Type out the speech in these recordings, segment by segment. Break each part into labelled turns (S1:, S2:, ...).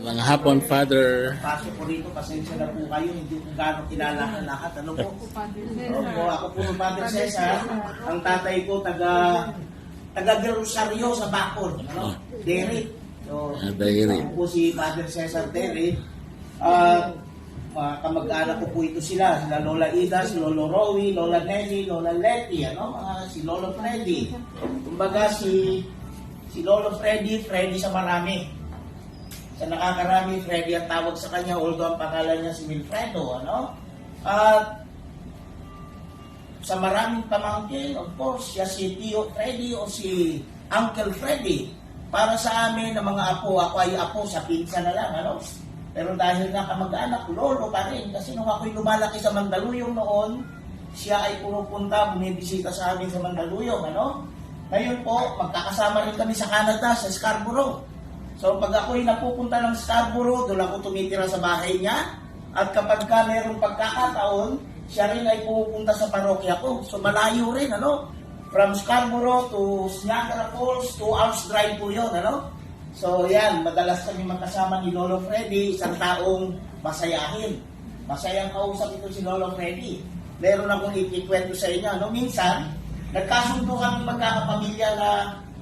S1: Mga hapon, Father.
S2: Pasok ko rito, pasensya na po kayo, hindi ko gano'ng kilala ang lahat. Ano po? Ako po si Father Cesar, ang tatay ko taga Rosaryo sa Bacol, ano? Derek. So,
S1: Derek.
S2: ako po si Father Cesar Derek. Kamag-anak ko po ito sila Lola Ida, si Lolo Rowie, Lola Nelly, Lola Letty, ano? Si Lolo Freddy. Kumbaga si Lolo Freddy sa marami. Sa nakakarami, Freddy ang tawag sa kanya, although ang pangalan niya si Wilfredo, ano? At sa maraming pamangkin, of course, siya si Tio Freddy o si Uncle Freddy. Para sa amin, ng mga apo, ako ay apo sa pinsa na lang, ano? Pero dahil nga kamag-anak, lolo pa rin. Kasi nung ako'y lumalaki sa Mandaluyong noon, siya ay pumunta, bumibisita sa amin sa Mandaluyong, ano? Ngayon po, magkakasama rin kami sa Canada, sa Scarborough. So pag ako'y napupunta ng Scarborough, doon ako tumitira sa bahay niya. At kapag ka mayroong pagkakataon, siya rin ay pupunta sa parokya ko. So malayo rin, ano? From Scarborough to Niagara Falls, 2 hours drive po yun, ano? So yan, madalas kami magkasama ni Lolo Freddy, isang taong masayahin. Masayang kausap ito si Lolo Freddy. Meron akong ikikwento sa inyo, no? Minsan, nagkasundo kami magkakapamilya na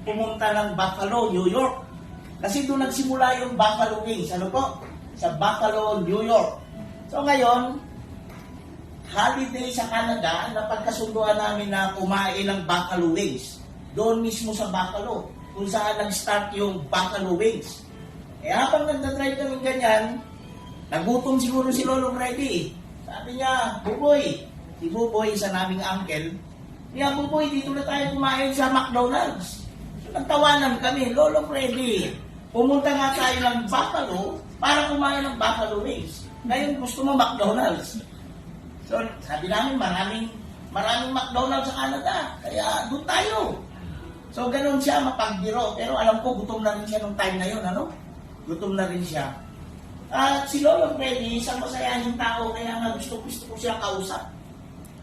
S2: pumunta ng Buffalo, New York. Kasi doon nagsimula yung Buffalo Wings, ano po? Sa Buffalo, New York. So ngayon, holiday sa Canada, napagkasunduan namin na kumain ng Buffalo Wings. Doon mismo sa Buffalo, kung saan nag-start yung Buffalo Wings. Eh habang nagdadrive kami ganyan, nagutom siguro si Lolo Freddy. Sabi niya, Buboy, si Buboy, isa naming uncle, niya, Buboy, dito na tayo kumain sa McDonald's. So nagtawanan kami, Lolo Freddy, pumunta nga tayo ng Buffalo para kumain ng Buffalo Wings. Ngayon gusto mo McDonald's. So sabi namin, maraming McDonald's sa Canada, kaya doon tayo. So, ganun siya mapagbiro. Pero alam ko, gutom na rin siya nung time na yun, ano? Gutom na rin siya. At si Lolo Freddy, isang masayahing tao, kaya nga gusto ko siya kausap.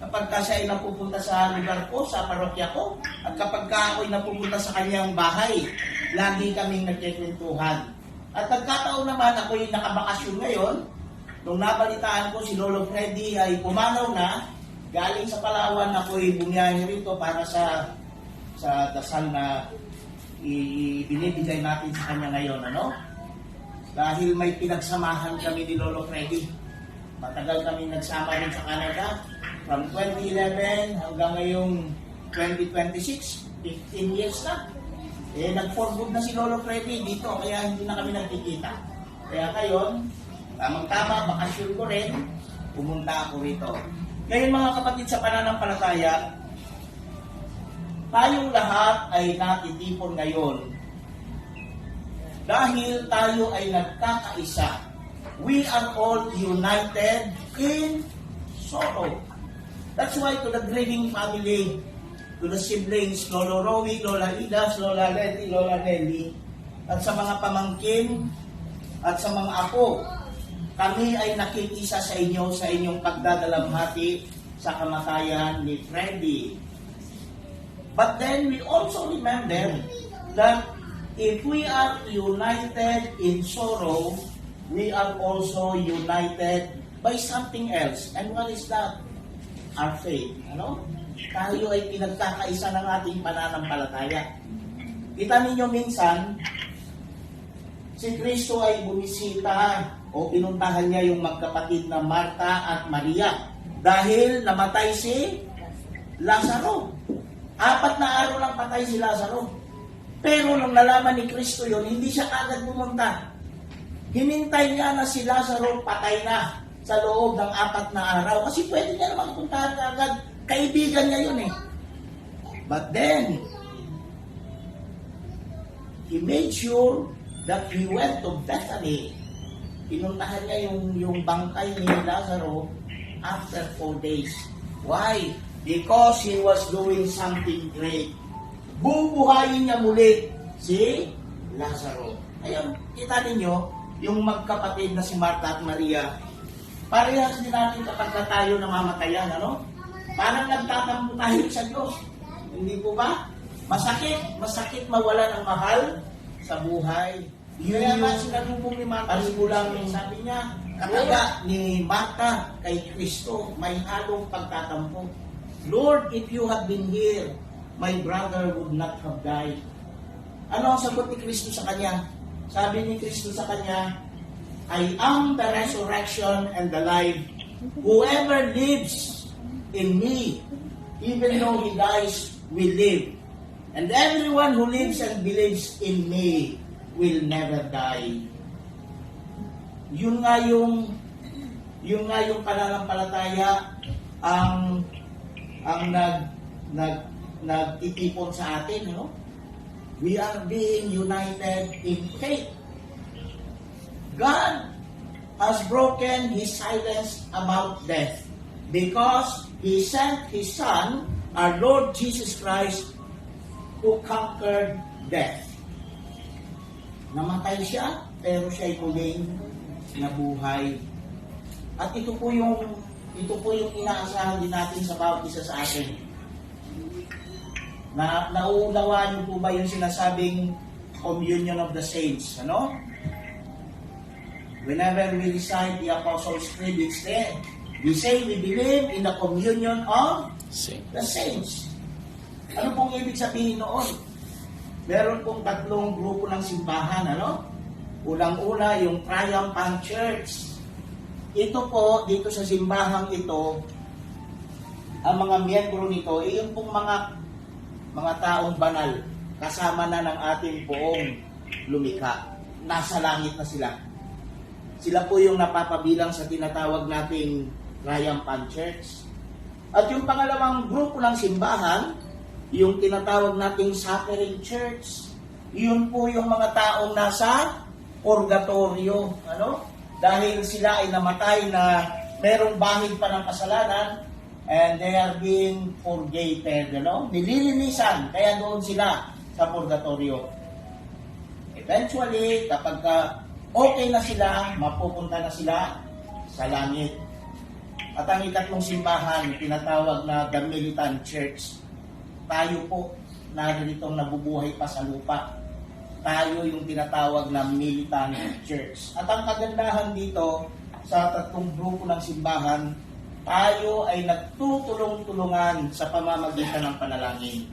S2: Kapag ka siya ay napupunta sa lugar ko, sa parokya ko, at kapag ka ako'y napupunta sa kanyang bahay, lagi kaming nagkikwentuhan. At nagkataon naman, ako'y nakabakasyon ngayon, nung nabalitaan ko si Lolo Freddy ay pumanaw na, galing sa Palawan, ako'y bumiyahe rito para sa dasal na ibinibigay natin sa kanya ngayon, ano? Dahil may pinagsamahan kami ni Lolo Freddy. Matagal kami nagsama rin sa Canada. From 2011 hanggang ngayong 2026, 15 years na. Eh, nag-for good na si Lolo Freddy dito, kaya hindi na kami nagkikita. Kaya ngayon, tamang-tama, bakasyon ko rin, pumunta ako rito. Ngayon mga kapatid sa pananampalataya, tayong lahat ay natitipon ngayon dahil tayo ay nagkakaisa. We are all united in sorrow. That's why to the grieving family, to the siblings, Lolo Rowie, Lola Ida, Lola Letty, Lola Nelly, at sa mga pamangkin, at sa mga apo, kami ay nakikisa sa inyo sa inyong pagdadalamhati sa kamatayan ni Freddy. But then we also remember that if we are united in sorrow, we are also united by something else. And what is that? Our faith. Ano? Tayo ay pinagkakaisa ng ating pananampalataya. Kita ninyo minsan, si Kristo ay bumisita o pinuntahan niya yung magkapatid na Marta at Maria dahil namatay si Lazaro. 4 na araw lang patay si Lazaro. Pero nung nalaman ni Kristo yun, hindi siya agad pumunta. Hinintay niya na si Lazaro patay na sa loob ng 4 na araw. Kasi pwede niya naman puntahan agad. Kaibigan niya yun eh. But then, he made sure that he went to Bethany. Pinuntahan niya yung bangkay ni Lazaro after 4 days. Why? Because he was doing something great. Bubuhayin niya muli si Lazaro. Ayun, kita ninyo, yung magkapatid na si Marta at Maria, parehas din natin kapag na tayo namamatayan, ano? Parang nagtatampo tayo sa Diyos. Hindi po ba? Masakit mawala ng mahal sa buhay. Kaya nga sinalubong ni Marta, sabi niya, kataga ni Marta kay Kristo, may halong pagtatampo. Lord, if you had been here, my brother would not have died. Ano ang sagot ni Kristo sa kanya? Sabi ni Kristo sa kanya, I am the resurrection and the life. Whoever lives in me, even though he dies, will live. And everyone who lives and believes in me will never die. Yun nga yung pananampalataya ang nagtitipon sa atin, no? We are being united in faith. God has broken his silence about death because he sent his Son, our Lord Jesus Christ, who conquered death. Namatay siya, pero siya'y muling nabuhay. At ito po yung inaasahan din natin sa bawat isa sa atin. Nauunawaan niyo po ba yung sinasabing communion of the saints? Ano? Whenever we recite the Apostles' Creed, it's there. We say we believe in the communion of the saints. Ano pong ibig sabihin noon? Meron pong tatlong grupo ng simbahan, ano? Unang-una, yung Triumphant Church. Ito po, dito sa simbahang ito, ang mga miyembro nito, yung pong mga taong banal, kasama na ng ating poong lumikha. Nasa langit na sila. Sila po yung napapabilang sa tinatawag nating Triumphant Church. At yung pangalawang grupo ng simbahan, yung tinatawag nating Suffering Church, yun po yung mga taong nasa purgatorio, ano? Dahil sila ay namatay na merong bahid pa ng kasalanan and they are being purgated, ano? Nililinisan, kaya doon sila sa purgatorio. Eventually, kapag okay na sila, mapupunta na sila sa langit. At ang ikatlong simbahan, tinatawag na The Militant Church. Tayo po, naritong nabubuhay pa sa lupa. Tayo yung tinatawag na Militant Church. At ang kagandahan dito, sa tatlong grupo ng simbahan, tayo ay nagtutulong-tulungan sa pamamagitan ng panalangin.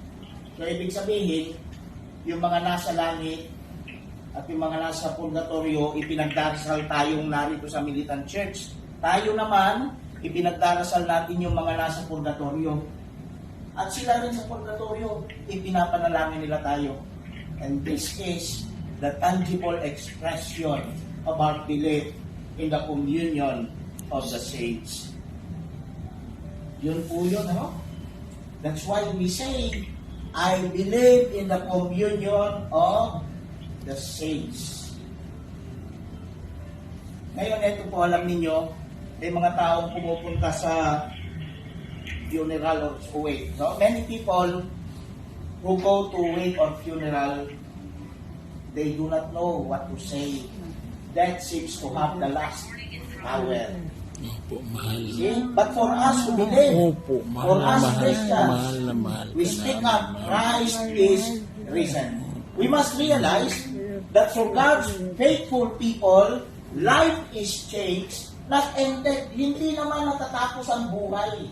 S2: So, ibig sabihin, yung mga nasa langit at yung mga nasa purgatorio, ipinagdarasal tayong narito sa Militant Church. Tayo naman, ipinagdarasal natin yung mga nasa purgatorio. At sila rin sa purgatorio, ipinapanalangin nila tayo. And this is the tangible expression of our belief in the communion of the saints. Yun po yun, ano? That's why we say, I believe in the communion of the saints. Ngayon, ito po, alam ninyo, may mga taong pumupunta sa funeral or wake. No? Many people who go to wake or funeral, they do not know what to say. That seems to have the last power.
S1: Opo, mahal.
S2: See? But for us who believe,
S1: Opo,
S2: for us Christians,
S1: mahal
S2: we speak up, Christ is risen. We must realize that for God's faithful people, life is changed, not ended. Hindi naman natatapos ang buhay.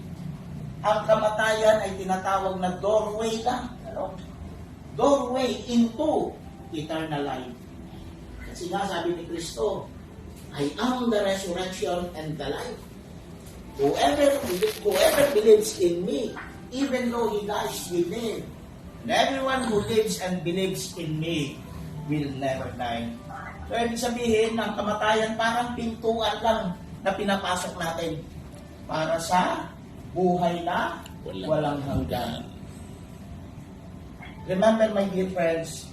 S2: Ang kamatayan ay tinatawag na doorway lang. Ano? Doorway into eternal life. Kasi nga sabi ni Kristo, I am the resurrection and the life. Whoever believes in me, even though he dies, will live. And everyone who lives and believes in me will never die. So, ibig sabihin, ang kamatayan parang pintuan lang na pinapasok natin para sa buhay na walang hanggan. Remember, my dear friends,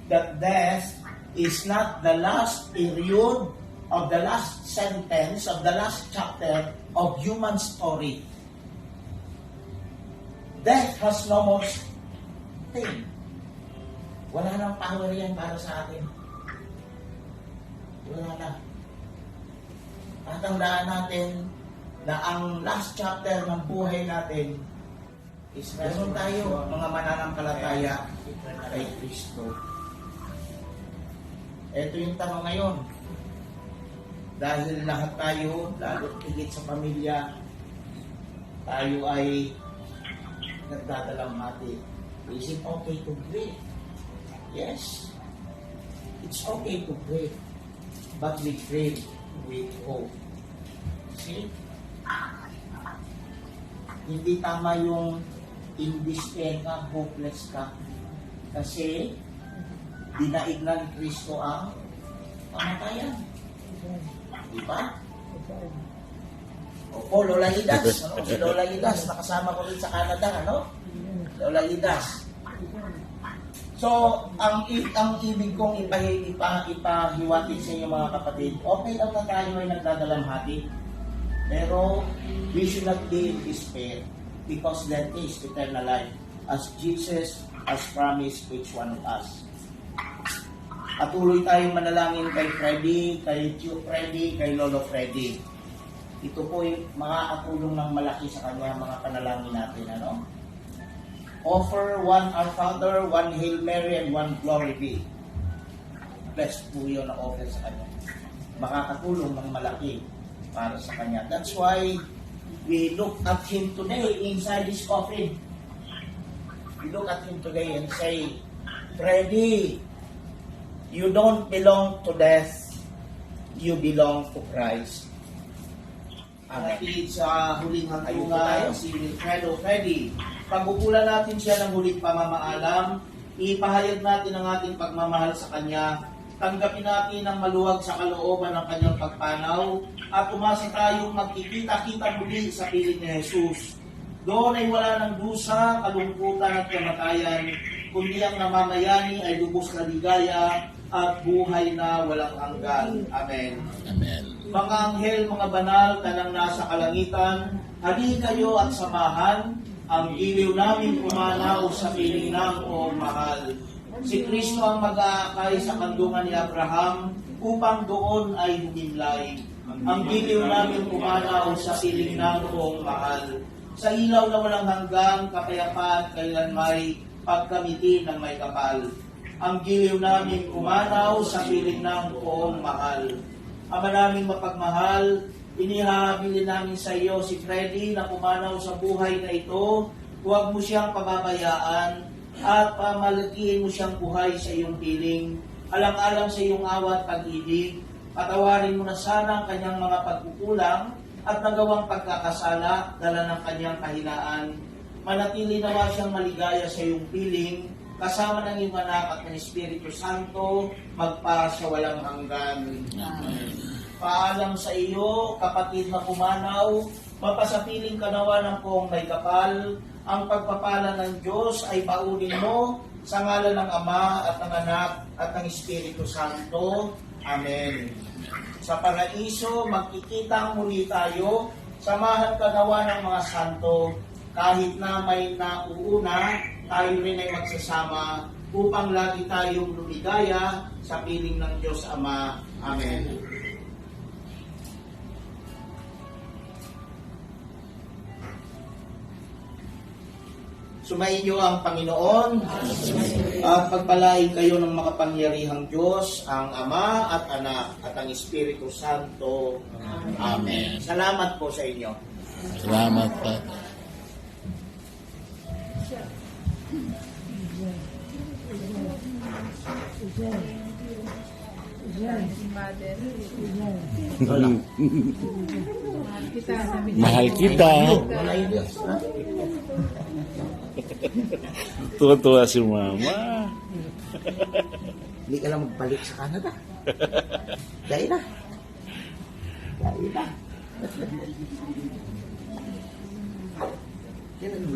S2: that death is not the last period of the last sentence, of the last chapter of human story. Death has no more thing. Wala nang power yan para sa atin. Wala na. Tatandaan natin na ang last chapter ng buhay natin is meron tayo, mga mananampalataya kay Kristo. Ito yung tanong ngayon. Dahil lahat tayo, lalo higit sa pamilya, tayo ay nagdadalamhati. Is it okay to pray? Yes. It's okay to pray. But we pray with hope. See? Hindi tama yung in despair ka, hopeless ka. Kasi dinaig na ni Kristo ang kamatayan. Diba? Opo, Lola Idas. Ano? Si Lola Idas, nakasama ko rin sa Canada, ano? Lola Idas. So, ang ibig kong ipahiwati sa inyo mga kapatid, okay lang na tayo ay nagdadalamhati. Pero, we should not be in despair because that is eternal life as Jesus has promised each one of us. Patuloy tayong manalangin kay Freddy, kay Tio Freddy, kay Lolo Freddy. Ito po ay makakatulong ng malaki sa kanya mga panalangin natin. Ano? Offer one Our Father, one Hail Mary, and one Glory Be. Blessed po yun na offer sa kanya. Makakatulong ng malaki para sa kanya. That's why we look at him today inside his coffin. We look at him today and say, Freddy, you don't belong to death, you belong to Christ. At sa huling hantungan, si Wilfredo Freddy, pagbukulan natin siya ng huling pamamaalam, ipahayag natin ang ating pagmamahal sa Kanya, tanggapin natin ang maluwag sa kalooban ng Kanyang pagpanaw, at umasa tayong magkikita-kita muli sa piling ni Jesus. Doon ay wala ng dusa, kalungkutan at kamatayan, kundi ang namamayani ay lubos na ligaya at buhay na walang hanggan. Amen.
S1: Amen.
S2: Mga anghel, mga banal, tanang nasa kalangitan, hali kayo at samahan, ang iliw namin pumanaw sa piling ng o mahal. Si Kristo ang mag-aakay sa kandungan ni Abraham upang doon ay humimlay. Ang iliw namin pumanaw sa piling ng o mahal. Sa ilaw na walang hanggang, kapayapaan kailan may pagkamitin ng may kapal. Ang giliw namin pumanaw sa piling ng poong mahal. Ama naming mapagmahal, inihahabilin namin sa iyo si Freddy na pumanaw sa buhay na ito. Huwag mo siyang pababayaan at pamalakihin mo siyang buhay sa iyong piling. Alang-alang sa iyong awa at pag-ibig, patawarin mo na sana ang kanyang mga pagkukulang at nagawang pagkakasala dala ng kanyang kahinaan. Manatili nawa siyang maligaya sa iyong piling, kasama ng iyong anak at ng Espiritu Santo, magpa sa walang hanggan.
S1: Amen.
S2: Paalam sa iyo, kapatid na pumanaw, mapasapiling ka nawa ng poong may kapal, ang pagpapala ng Diyos ay paunin mo sa ngalan ng Ama at ng Anak at ng Espiritu Santo. Amen. Sa paraiso, magkikita muli tayo, samahan ka nawa ng mga santo, kahit na may nauuna, tayo rin ay magsasama upang lagi tayong lumigaya sa piling ng Diyos Ama. Amen. Sumainyo ang Panginoon at pagpalain kayo ng makapangyarihang Diyos, ang Ama at Anak at ang Espiritu Santo. Amen. Salamat po sa inyo.
S1: Salamat po. Mahal kita. Tuwa-tuwa si Mama.
S2: Hindi ka lang magbalik sa Canada. Dahil na. Dahil na. Yan ang